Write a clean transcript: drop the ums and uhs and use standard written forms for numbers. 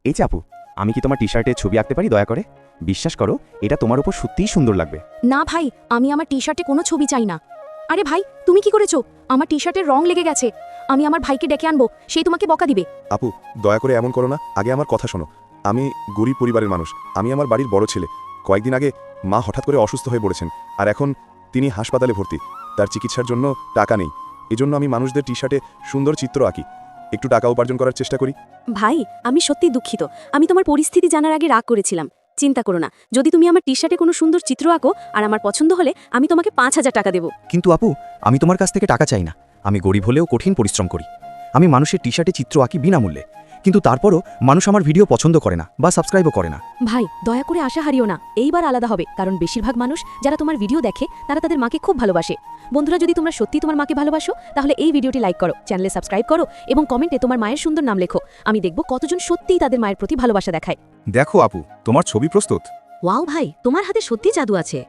এই চাপু, আমি কি তোমার টি শার্টে ছবি আঁকতে পারি দয়া করে? বিশ্বাস করো, এটা তোমার উপর সত্যিই সুন্দর লাগবে। না ভাই, আমি আমার টি শার্টে কোনো ছবি চাই না। আরে ভাই, তুমি কি করেছো? আমার টি শার্টের রং লেগে গেছে। আমি আমার ভাইকে ডেকে আনবো, সেই তোমাকে বকা দিবে। আপু, দয়া করে এমন করো না। আগে আমার কথা শোনো। আমি গরিব পরিবারের মানুষ। আমি আমার বাড়ির বড় ছেলে। কয়েকদিন আগে মা হঠাৎ করে অসুস্থ হয়ে পড়েছেন, আর এখন তিনি হাসপাতালে ভর্তি। তার চিকিৎসার জন্য টাকা নেই। এজন্য আমি মানুষদের টি শার্টে সুন্দর চিত্র আঁকি, একটু টাকা উপার্জন করার চেষ্টা করি। ভাই, আমি সত্যি দুঃখিত। আমি তোমার পরিস্থিতি জানার আগে রাগ করেছিলাম। চিন্তা করো না, যদি তুমি আমার টি শার্টে কোনো সুন্দর চিত্র আঁকো আর আমার পছন্দ হলে আমি তোমাকে 5,000 টাকা দেবো। কিন্তু আপু, আমি তোমার কাছ থেকে টাকা চাই না। আমি গরিব হলেও কঠিন পরিশ্রম করি। আমি মানুষের টি শার্টে চিত্র আঁকি বিনামূল্যে, কিন্তু তারপরও মানুষ আমার ভিডিও পছন্দ করে না বা সাবস্ক্রাইবও করে না। ভাই, দয়া করে আশা হারিও না। এইবার আলাদা হবে, কারণ বেশিরভাগ মানুষ যারা তোমার ভিডিও দেখে তারা তাদের মাকে খুব ভালোবাসে। বন্ধুরা, যদি তোমরা সত্যি তোমার মাকে ভালোবাসো তাহলে এই ভিডিওটি লাইক করো, চ্যানেলে সাবস্ক্রাইব করো এবং কমেন্টে তোমার মায়ের সুন্দর নাম লেখো। আমি দেখব কতজন সত্যিই তাদের মায়ের প্রতি ভালোবাসা দেখায়। দেখো আপু, তোমার ছবি প্রস্তুত। ওয়াও ভাই, তোমার হাতে সত্যি জাদু আছে।